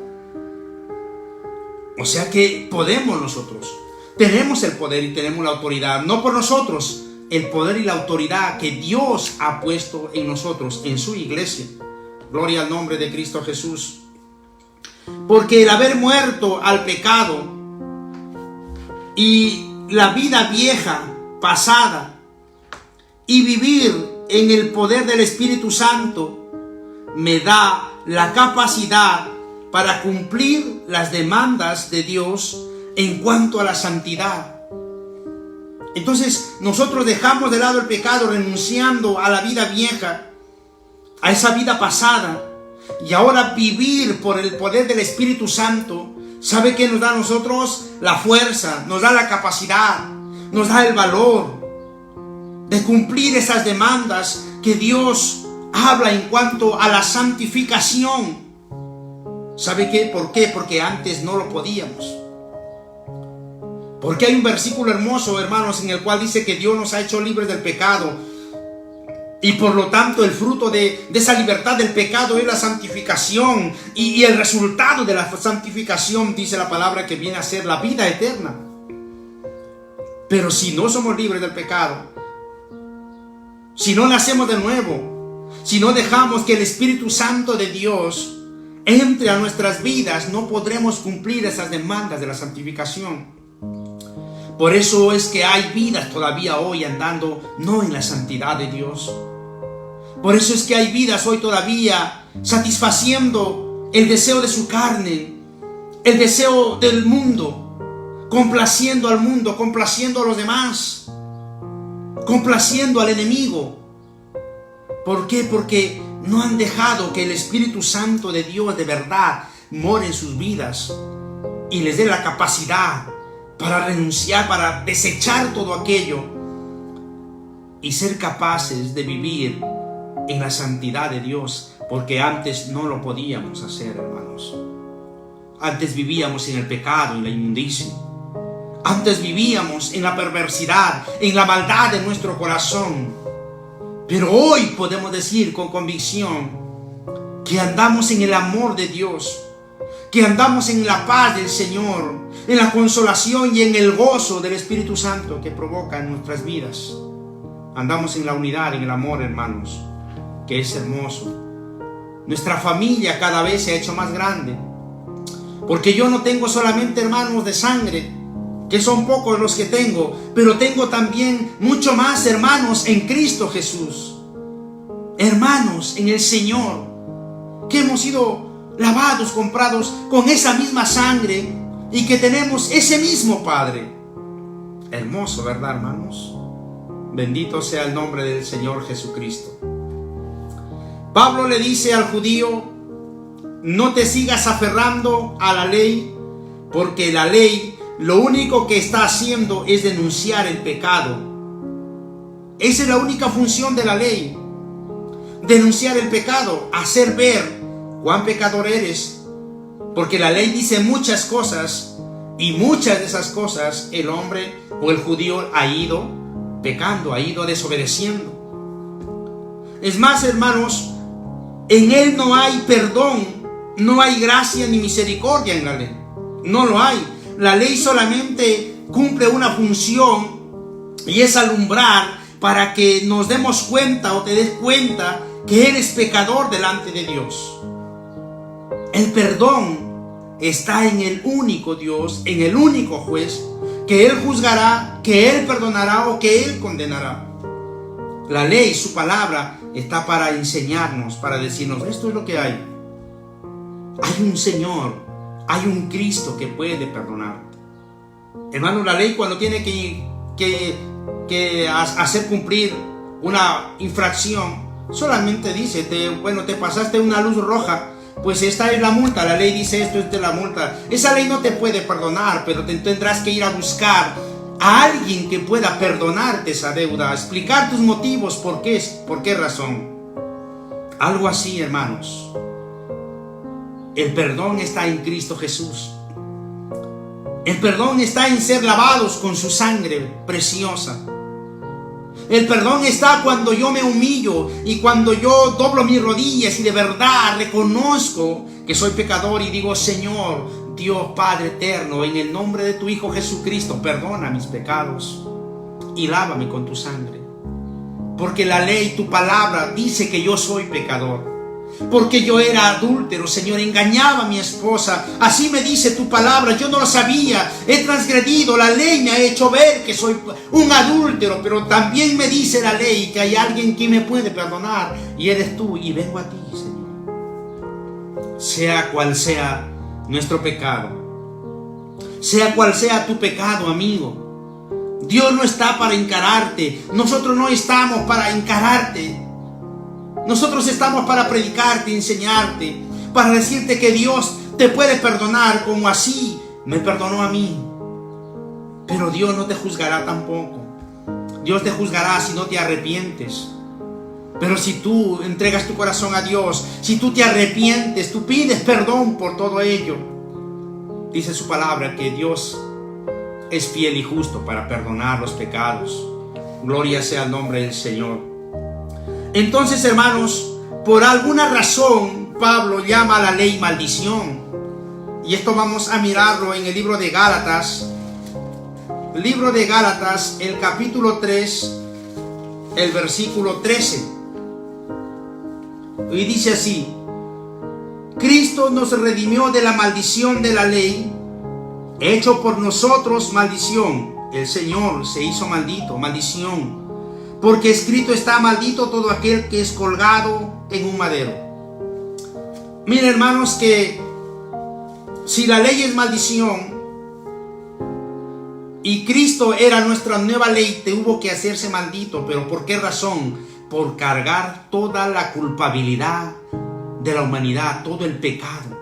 O sea que podemos nosotros, tenemos el poder y tenemos la autoridad, no por nosotros, el poder y la autoridad que Dios ha puesto en nosotros, en su iglesia. Gloria al nombre de Cristo Jesús. Porque el haber muerto al pecado y la vida vieja, pasada, y vivir en el poder del Espíritu Santo, me da la capacidad para cumplir las demandas de Dios en cuanto a la santidad. Entonces nosotros dejamos de lado el pecado, renunciando a la vida vieja, a esa vida pasada, y ahora vivir por el poder del Espíritu Santo. ¿Sabe qué nos da a nosotros? La fuerza, nos da la capacidad, nos da el valor de cumplir esas demandas que Dios habla en cuanto a la santificación. ¿Sabe qué? ¿Por qué? Porque antes no lo podíamos. Porque hay un versículo hermoso, hermanos, en el cual dice que Dios nos ha hecho libres del pecado. Y por lo tanto el fruto de esa libertad del pecado es la santificación. Y el resultado de la santificación, dice la palabra, que viene a ser la vida eterna. Pero si no somos libres del pecado, si no nacemos de nuevo, si no dejamos que el Espíritu Santo de Dios entre a nuestras vidas, no podremos cumplir esas demandas de la santificación. Por eso es que hay vidas todavía hoy andando no en la santidad de Dios. Por eso es que hay vidas hoy todavía satisfaciendo el deseo de su carne, el deseo del mundo, complaciendo al mundo, complaciendo a los demás, complaciendo al enemigo. ¿Por qué? Porque no han dejado que el Espíritu Santo de Dios de verdad more en sus vidas y les dé la capacidad para renunciar, para desechar todo aquello y ser capaces de vivir en la santidad de Dios, porque antes no lo podíamos hacer, hermanos. Antes vivíamos en el pecado, en la inmundicia. Antes vivíamos en la perversidad, en la maldad de nuestro corazón. Pero hoy podemos decir con convicción que andamos en el amor de Dios, que andamos en la paz del Señor, en la consolación y en el gozo del Espíritu Santo que provoca en nuestras vidas. Andamos en la unidad, en el amor, hermanos, que es hermoso. Nuestra familia cada vez se ha hecho más grande, porque yo no tengo solamente hermanos de sangre, que son pocos los que tengo, pero tengo también mucho más hermanos en Cristo Jesús, hermanos en el Señor, que hemos sido lavados, comprados con esa misma sangre y que tenemos ese mismo Padre. Hermoso, ¿verdad, hermanos? Bendito sea el nombre del Señor Jesucristo. Pablo le dice al judío: no te sigas aferrando a la ley, porque la ley lo único que está haciendo es denunciar el pecado. Esa es la única función de la ley: denunciar el pecado, hacer ver cuán pecador eres, porque la ley dice muchas cosas, y muchas de esas cosas el hombre o el judío ha ido pecando, ha ido desobedeciendo. Es más, hermanos, en él no hay perdón, no hay gracia ni misericordia en la ley. No lo hay. La ley solamente cumple una función, y es alumbrar para que nos demos cuenta o te des cuenta que eres pecador delante de Dios. El perdón está en el único Dios, en el único juez, que Él juzgará, que Él perdonará o que Él condenará. La ley, su palabra, está para enseñarnos, para decirnos: esto es lo que hay. Hay un Señor, hay un Cristo que puede perdonar. Hermano, la ley cuando tiene que hacer cumplir una infracción, solamente dice: te pasaste una luz roja, pues esta es la multa. La ley dice: esto es de la multa. Esa ley no te puede perdonar, pero tendrás que ir a buscar a alguien que pueda perdonarte esa deuda, explicar tus motivos, por qué razón. Algo así, hermanos, El perdón está en Cristo Jesús. El perdón está en ser lavados con su sangre preciosa. El perdón está cuando yo me humillo y cuando yo doblo mis rodillas y de verdad reconozco que soy pecador y digo: Señor, Dios Padre eterno, en el nombre de tu Hijo Jesucristo, perdona mis pecados y lávame con tu sangre. Porque la ley, tu palabra, dice que yo soy pecador. Porque yo era adúltero, Señor, engañaba a mi esposa. Así me dice tu palabra, yo no lo sabía, he transgredido, la ley me ha hecho ver que soy un adúltero. Pero también me dice la ley que hay alguien que me puede perdonar, y eres tú, y vengo a ti, Señor. Sea cual sea nuestro pecado, sea cual sea tu pecado, amigo, Dios no está para encararte. Nosotros no estamos para encararte. Nosotros estamos para predicarte, enseñarte, para decirte que Dios te puede perdonar como así me perdonó a mí. Pero Dios no te juzgará tampoco. Dios te juzgará si no te arrepientes. Pero si tú entregas tu corazón a Dios, si tú te arrepientes, tú pides perdón por todo ello, dice su palabra que Dios es fiel y justo para perdonar los pecados. Gloria sea el nombre del Señor. Entonces, hermanos, por alguna razón Pablo llama a la ley maldición. Y esto vamos a mirarlo en el libro de Gálatas. Libro de Gálatas, el capítulo 3, el versículo 13. Y dice así: Cristo nos redimió de la maldición de la ley, hecho por nosotros maldición. El Señor se hizo maldito, maldición. Porque escrito está: maldito todo aquel que es colgado en un madero. Miren, hermanos, que si la ley es maldición y Cristo era nuestra nueva ley, tuvo que hacerse maldito. ¿Pero por qué razón? Por cargar toda la culpabilidad de la humanidad, todo el pecado,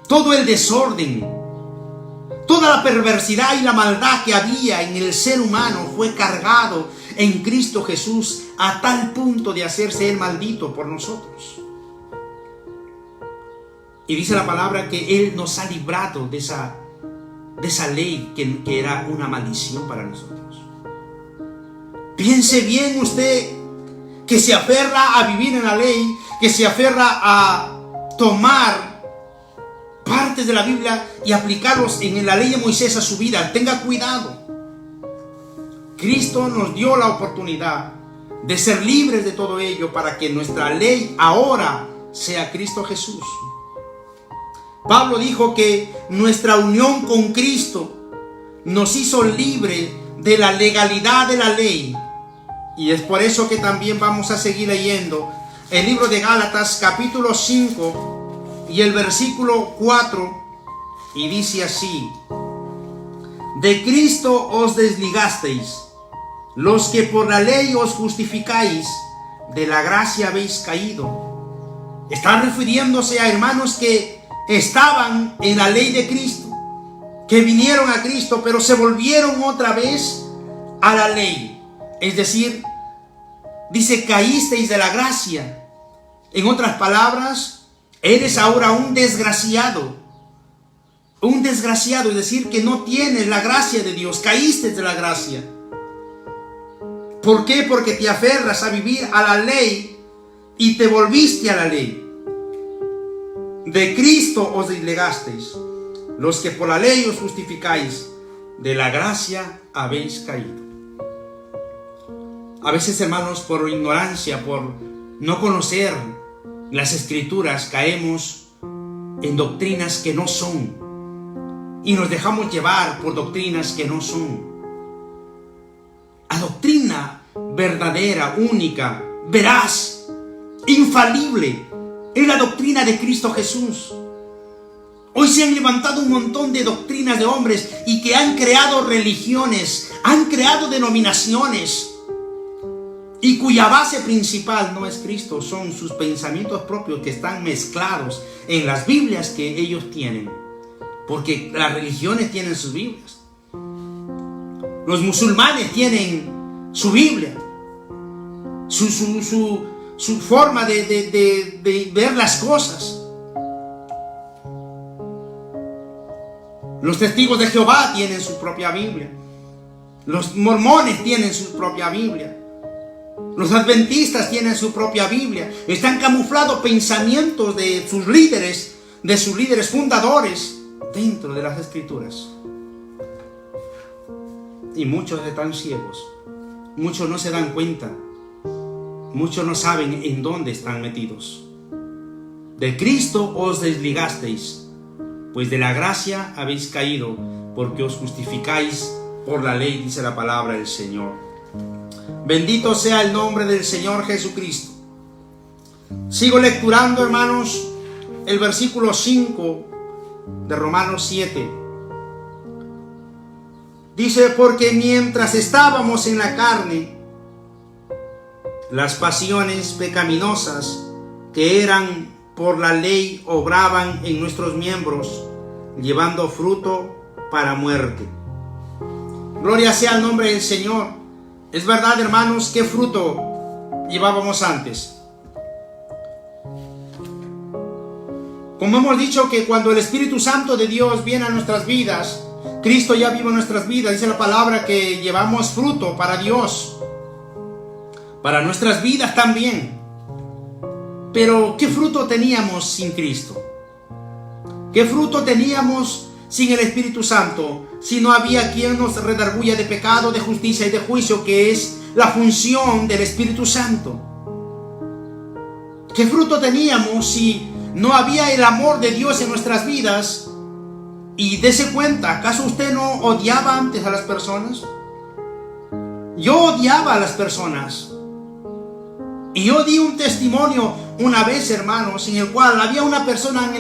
todo el desorden, toda la perversidad y la maldad que había en el ser humano fue cargado en Cristo Jesús, a tal punto de hacerse Él maldito por nosotros. Y dice la palabra que Él nos ha librado de esa ley que era una maldición para nosotros. Piense bien usted que se aferra a vivir en la ley, que se aferra a tomar partes de la Biblia y aplicarlos en la ley de Moisés a su vida. Tenga cuidado. Cristo nos dio la oportunidad de ser libres de todo ello para que nuestra ley ahora sea Cristo Jesús. Pablo dijo que nuestra unión con Cristo nos hizo libre de la legalidad de la ley. Y es por eso que también vamos a seguir leyendo el libro de Gálatas capítulo 5 y el versículo 4, y dice así: De Cristo os desligasteis, los que por la ley os justificáis, de la gracia habéis caído. Está refiriéndose a hermanos que estaban en la ley de Cristo, que vinieron a Cristo, pero se volvieron otra vez a la ley. Es decir, dice: caísteis de la gracia. En otras palabras, eres ahora un desgraciado. Un desgraciado, es decir, que no tienes la gracia de Dios. Caíste de la gracia. ¿Por qué? Porque te aferras a vivir a la ley y te volviste a la ley. De Cristo os desligasteis, los que por la ley os justificáis, de la gracia habéis caído. A veces, hermanos, por ignorancia, por no conocer las Escrituras, caemos en doctrinas que no son y nos dejamos llevar por doctrinas que no son. La doctrina verdadera, única, veraz, infalible, es la doctrina de Cristo Jesús. Hoy se han levantado un montón de doctrinas de hombres y que han creado religiones, han creado denominaciones, y cuya base principal no es Cristo, son sus pensamientos propios que están mezclados en las Biblias que ellos tienen, porque las religiones tienen sus Biblias. Los musulmanes tienen su Biblia, su forma de ver las cosas. Los testigos de Jehová tienen su propia Biblia. Los mormones tienen su propia Biblia. Los adventistas tienen su propia Biblia. Están camuflados pensamientos de sus líderes fundadores dentro de las Escrituras. Y muchos están ciegos. Muchos no se dan cuenta. Muchos no saben en dónde están metidos. De Cristo os desligasteis, pues de la gracia habéis caído, porque os justificáis por la ley, dice la palabra del Señor. Bendito sea el nombre del Señor Jesucristo. Sigo lecturando, hermanos, el versículo 5 de Romanos 7. Dice: porque mientras estábamos en la carne, las pasiones pecaminosas que eran por la ley obraban en nuestros miembros, llevando fruto para muerte. Gloria sea al nombre del Señor. Es verdad, hermanos, ¿qué fruto llevábamos antes? Como hemos dicho, que cuando el Espíritu Santo de Dios viene a nuestras vidas, Cristo ya vive en nuestras vidas. Dice la palabra que llevamos fruto para Dios, para nuestras vidas también. Pero ¿qué fruto teníamos sin Cristo? ¿Qué fruto teníamos sin el Espíritu Santo? Si no había quien nos redarguya de pecado, de justicia y de juicio, que es la función del Espíritu Santo. ¿Qué fruto teníamos si no había el amor de Dios en nuestras vidas? Y dése cuenta, ¿acaso usted no odiaba antes a las personas? Yo odiaba a las personas. Y yo di un testimonio una vez, hermanos, en el cual había una persona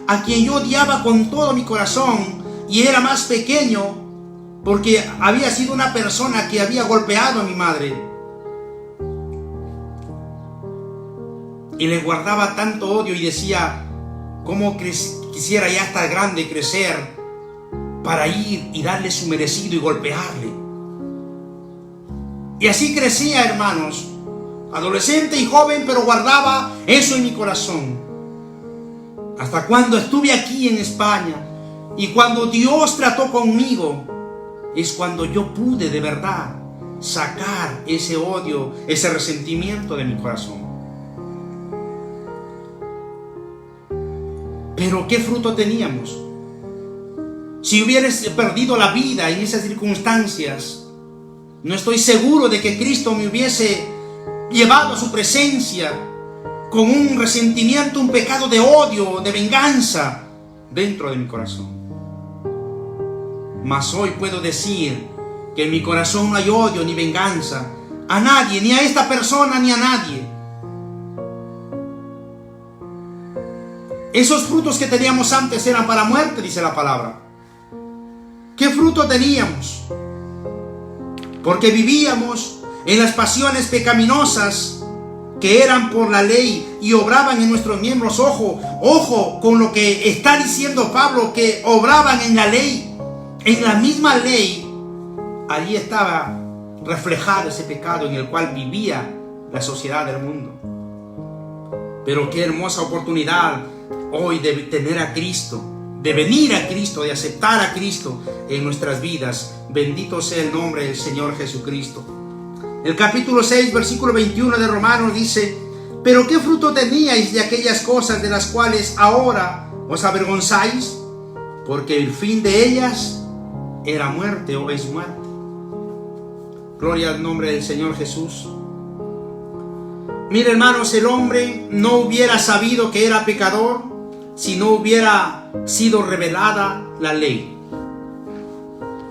a quien yo odiaba con todo mi corazón, y era más pequeño porque había sido una persona que había golpeado a mi madre. Y le guardaba tanto odio y decía: ¿cómo quisiera ya estar grande y crecer para ir y darle su merecido y golpearle? Y así crecía, hermanos, adolescente y joven, pero guardaba eso en mi corazón. Hasta cuando estuve aquí en España, y cuando Dios trató conmigo, es cuando yo pude de verdad sacar ese odio, ese resentimiento de mi corazón. Pero ¿qué fruto teníamos? Si hubieras perdido la vida en esas circunstancias, no estoy seguro de que Cristo me hubiese llevado a su presencia con un resentimiento, un pecado de odio, de venganza dentro de mi corazón. Mas hoy puedo decir que en mi corazón no hay odio ni venganza a nadie, ni a esta persona, ni a nadie. Esos frutos que teníamos antes eran para muerte, dice la palabra. ¿Qué fruto teníamos? Porque vivíamos en las pasiones pecaminosas que eran por la ley y obraban en nuestros miembros. Ojo con lo que está diciendo Pablo, que obraban en la ley. En la misma ley, allí estaba reflejado ese pecado en el cual vivía la sociedad del mundo. Pero qué hermosa oportunidad hoy de tener a Cristo, de venir a Cristo, de aceptar a Cristo en nuestras vidas. Bendito sea el nombre del Señor Jesucristo. El capítulo 6, versículo 21 de Romanos dice: pero ¿qué fruto teníais de aquellas cosas de las cuales ahora os avergonzáis? Porque el fin de ellas era muerte o es muerte. Gloria al nombre del Señor Jesús. Mire, hermanos, el hombre no hubiera sabido que era pecador si no hubiera sido revelada la ley.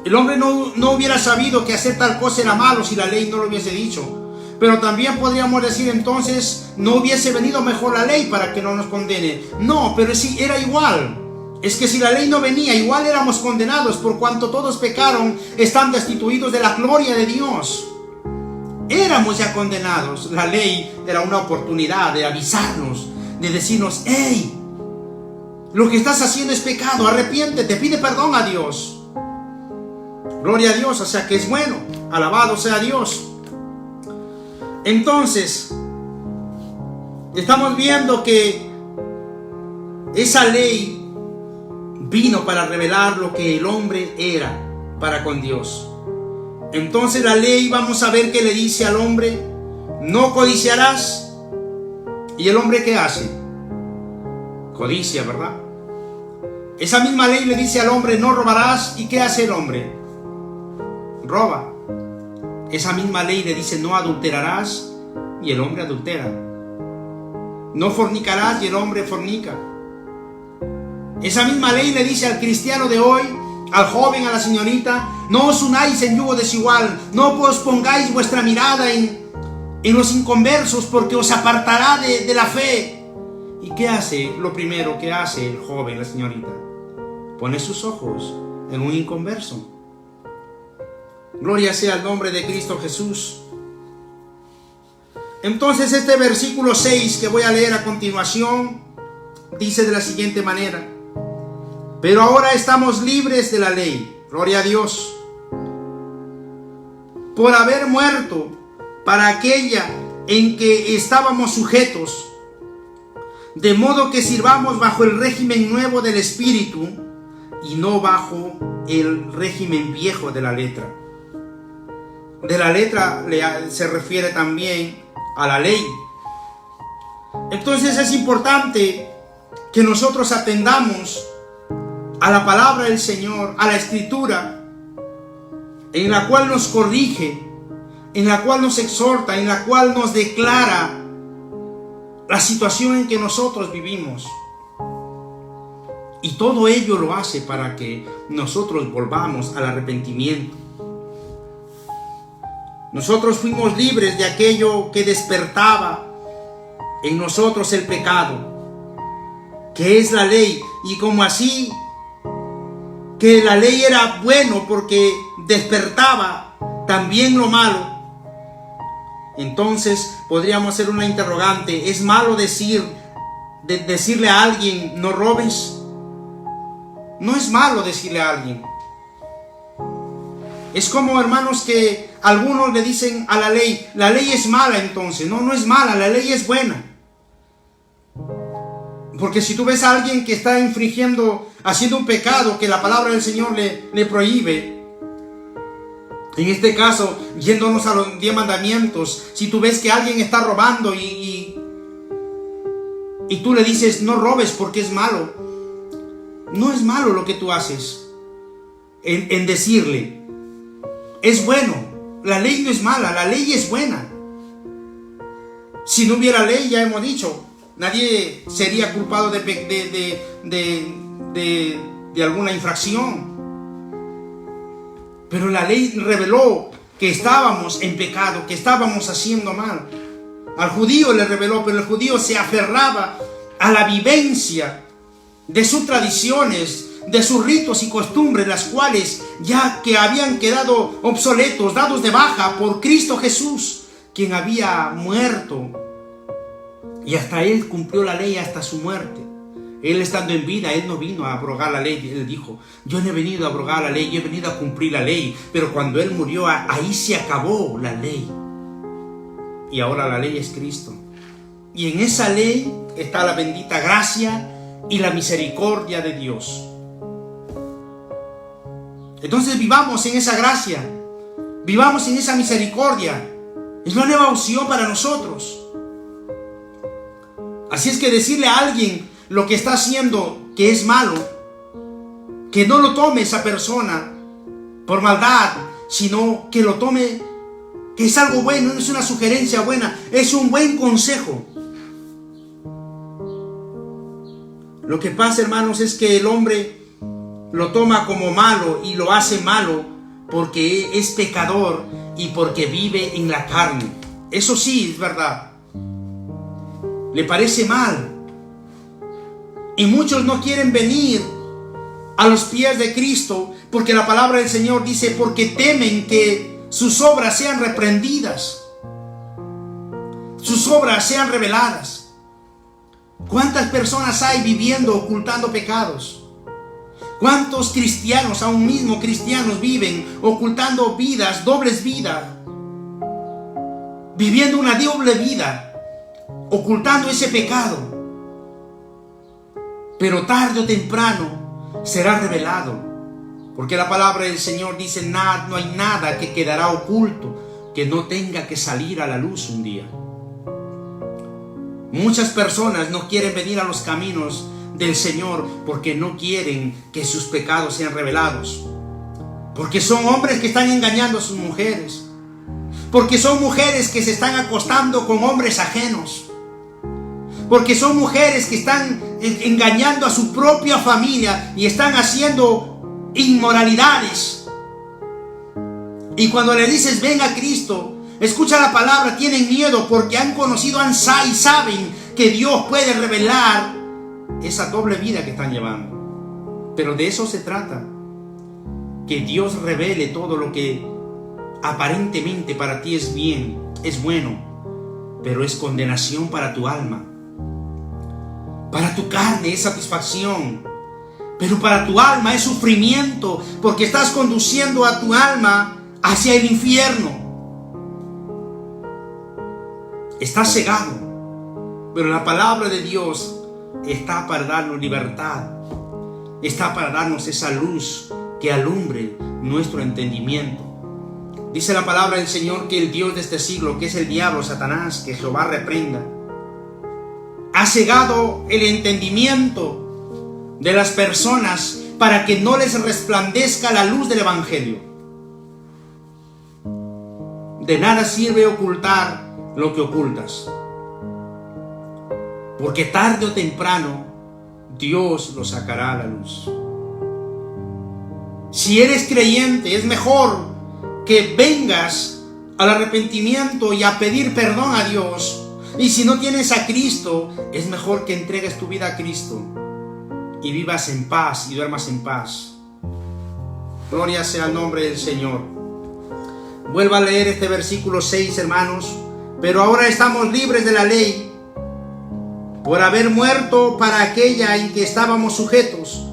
El hombre no hubiera sabido que hacer tal cosa era malo si la ley no lo hubiese dicho. Pero también podríamos decir entonces, no hubiese venido mejor la ley para que no nos condene. No, pero sí, era igual. Es que si la ley no venía, igual éramos condenados, por cuanto todos pecaron, están destituidos de la gloria de Dios. Éramos ya condenados. La ley era una oportunidad de avisarnos, de decirnos: hey, lo que estás haciendo es pecado, arrepiéntete, pide perdón a Dios. Gloria a Dios, o sea que es bueno, alabado sea Dios. Entonces, estamos viendo que esa ley vino para revelar lo que el hombre era para con Dios. Entonces la ley, vamos a ver que le dice al hombre: no codiciarás. ¿Y el hombre qué hace? Codicia, ¿verdad? Esa misma ley le dice al hombre: no robarás. ¿Y qué hace el hombre? Roba. Esa misma ley le dice: no adulterarás. Y el hombre adultera. No fornicarás. Y el hombre fornica. Esa misma ley le dice al cristiano de hoy, al joven, a la señorita: no os unáis en yugo desigual, no os pongáis vuestra mirada en los inconversos, porque os apartará de la fe. ¿Y qué hace? Lo primero que hace el joven, la señorita: pone sus ojos en un inconverso. Gloria sea al nombre de Cristo Jesús. Entonces este versículo 6 que voy a leer a continuación dice de la siguiente manera: pero ahora estamos libres de la ley, gloria a Dios, por haber muerto para aquella en que estábamos sujetos, de modo que sirvamos bajo el régimen nuevo del Espíritu y no bajo el régimen viejo de la letra. De la letra se refiere también a la ley. Entonces es importante que nosotros atendamos a la palabra del Señor, a la Escritura, en la cual nos corrige, en la cual nos exhorta, en la cual nos declara la situación en que nosotros vivimos. Y todo ello lo hace para que nosotros volvamos al arrepentimiento. Nosotros fuimos libres de aquello que despertaba en nosotros el pecado, que es la ley. Y como así, que la ley era bueno porque despertaba también lo malo, entonces podríamos hacer una interrogante: ¿es malo decirle a alguien no robes? No es malo decirle a alguien. Es como, hermanos, que algunos le dicen a la ley es mala. Entonces no es mala, la ley es buena. Porque si tú ves a alguien que está haciendo un pecado que la palabra del Señor le prohíbe, en este caso, yéndonos a los 10 mandamientos, si tú ves que alguien está robando y tú le dices no robes porque es malo, no es malo lo que tú haces en decirle. Es bueno, la ley no es mala, la ley es buena. Si no hubiera ley, ya hemos dicho, nadie sería culpado de alguna infracción. Pero la ley reveló que estábamos en pecado, que estábamos haciendo mal. Al judío le reveló, pero el judío se aferraba a la vivencia de sus tradiciones, de sus ritos y costumbres, las cuales ya que habían quedado obsoletos, dados de baja por Cristo Jesús, quien había muerto. Y hasta Él cumplió la ley hasta su muerte. Él estando en vida, Él no vino a abrogar la ley. Él dijo: yo no he venido a abrogar la ley, yo he venido a cumplir la ley. Pero cuando Él murió, ahí se acabó la ley. Y ahora la ley es Cristo. Y en esa ley está la bendita gracia y la misericordia de Dios. Entonces vivamos en esa gracia, vivamos en esa misericordia. Es una nueva opción para nosotros. Así es que decirle a alguien lo que está haciendo que es malo, que no lo tome esa persona por maldad, sino que lo tome, que es algo bueno, no es una sugerencia buena, es un buen consejo. Lo que pasa, hermanos, es que el hombre lo toma como malo y lo hace malo porque es pecador y porque vive en la carne. Eso sí es verdad. Le parece mal. Y muchos no quieren venir a los pies de Cristo porque la palabra del Señor dice: porque temen que sus obras sean reprendidas, sus obras sean reveladas. ¿Cuántas personas hay viviendo ocultando pecados? ¿Cuántos cristianos, aún mismo cristianos, viven ocultando vidas, dobles vidas? Viviendo una doble vida, ocultando ese pecado. Pero tarde o temprano será revelado. Porque la palabra del Señor dice, no hay nada que quedará oculto que no tenga que salir a la luz un día. Muchas personas no quieren venir a los caminos del Señor porque no quieren que sus pecados sean revelados. Porque son hombres que están engañando a sus mujeres. Porque son mujeres que se están acostando con hombres ajenos. Porque son mujeres que están engañando a su propia familia y están haciendo inmoralidades. Y cuando le dices ven a Cristo, escucha la palabra, tienen miedo porque han conocido y saben que Dios puede revelar esa doble vida que están llevando. Pero de eso se trata, que Dios revele todo lo que aparentemente para ti es bien, es bueno, pero es condenación para tu alma. Para tu carne es satisfacción, pero para tu alma es sufrimiento, porque estás conduciendo a tu alma hacia el infierno. Estás cegado, pero la palabra de Dios está para darnos libertad, está para darnos esa luz que alumbre nuestro entendimiento. Dice la palabra del Señor que el Dios de este siglo, que es el diablo, Satanás, que Jehová reprenda, ha cegado el entendimiento de las personas para que no les resplandezca la luz del Evangelio. De nada sirve ocultar lo que ocultas, porque tarde o temprano Dios lo sacará a la luz. Si eres creyente, es mejor que vengas al arrepentimiento y a pedir perdón a Dios. Y si no tienes a Cristo, es mejor que entregues tu vida a Cristo y vivas en paz y duermas en paz. Gloria sea el nombre del Señor. Vuelva a leer este versículo 6, hermanos. Pero ahora estamos libres de la ley por haber muerto para aquella en que estábamos sujetos,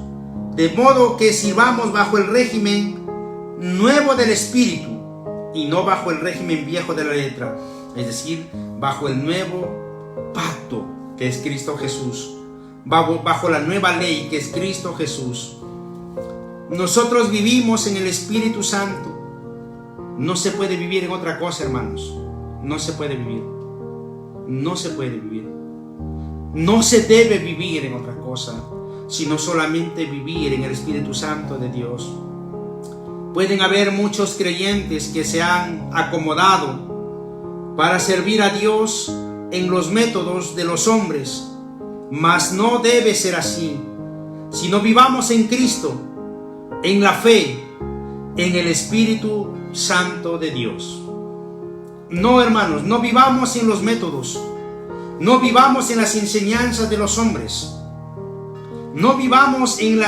de modo que sirvamos bajo el régimen nuevo del Espíritu y no bajo el régimen viejo de la letra, es decir, bajo el nuevo pacto que es Cristo Jesús, bajo la nueva ley que es Cristo Jesús. Nosotros vivimos en el Espíritu Santo. No se puede vivir en otra cosa, hermanos. No se puede vivir. No se puede vivir. No se debe vivir en otra cosa, sino solamente vivir en el Espíritu Santo de Dios. Pueden haber muchos creyentes que se han acomodado para servir a Dios en los métodos de los hombres, mas no debe ser así, sino vivamos en Cristo, en la fe, en el Espíritu Santo de Dios. No, hermanos, no vivamos en los métodos, no vivamos en las enseñanzas de los hombres, no vivamos en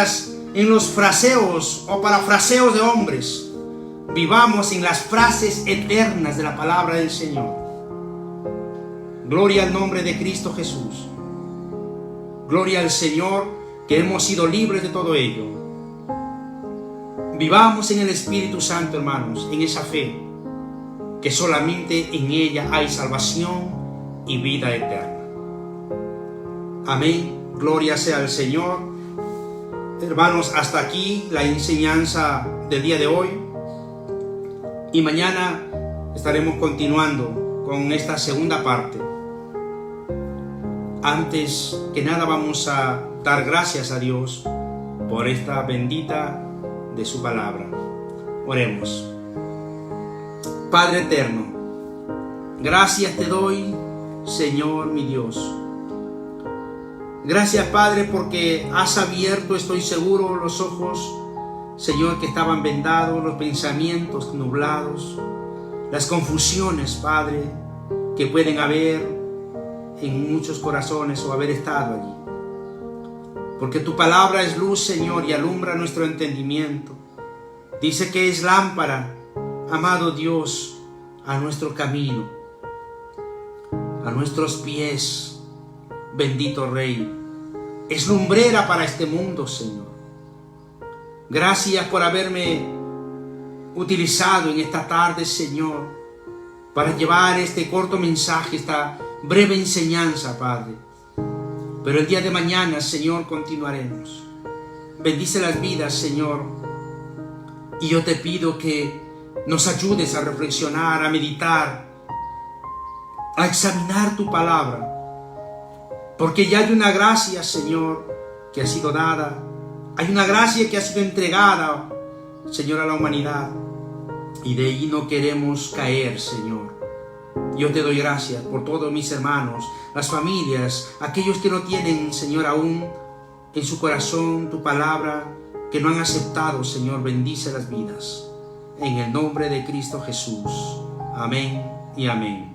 los fraseos o parafraseos de hombres. Vivamos en las frases eternas de la palabra del Señor. Gloria al nombre de Cristo Jesús. Gloria al Señor, que hemos sido libres de todo ello. Vivamos en el Espíritu Santo, hermanos, en esa fe, que solamente en ella hay salvación y vida eterna. Amén. Gloria sea al Señor. Hermanos, hasta aquí la enseñanza del día de hoy. Y mañana estaremos continuando con esta segunda parte. Antes que nada vamos a dar gracias a Dios por esta bendita de su palabra. Oremos. Padre eterno, gracias te doy, Señor mi Dios. Gracias, Padre, porque has abierto, estoy seguro, los ojos, Señor, que estaban vendados, los pensamientos nublados, las confusiones, Padre, que pueden haber en muchos corazones o haber estado allí. Porque tu palabra es luz, Señor, y alumbra nuestro entendimiento. Dice que es lámpara, amado Dios, a nuestro camino, a nuestros pies. Bendito Rey, es lumbrera para este mundo, Señor. Gracias por haberme utilizado en esta tarde, Señor, para llevar este corto mensaje, esta breve enseñanza, Padre. Pero el día de mañana, Señor, continuaremos. bendice las vidas, Señor. Y yo te pido que nos ayudes a reflexionar, a meditar, a examinar tu palabra. Porque ya hay una gracia, Señor, que ha sido dada. Hay una gracia que ha sido entregada, Señor, a la humanidad. Y de ahí no queremos caer, Señor. Yo te doy gracias por todos mis hermanos, las familias, aquellos que no tienen, Señor, aún en su corazón tu palabra, que no han aceptado, Señor. Bendice las vidas. En el nombre de Cristo Jesús. Amén y amén.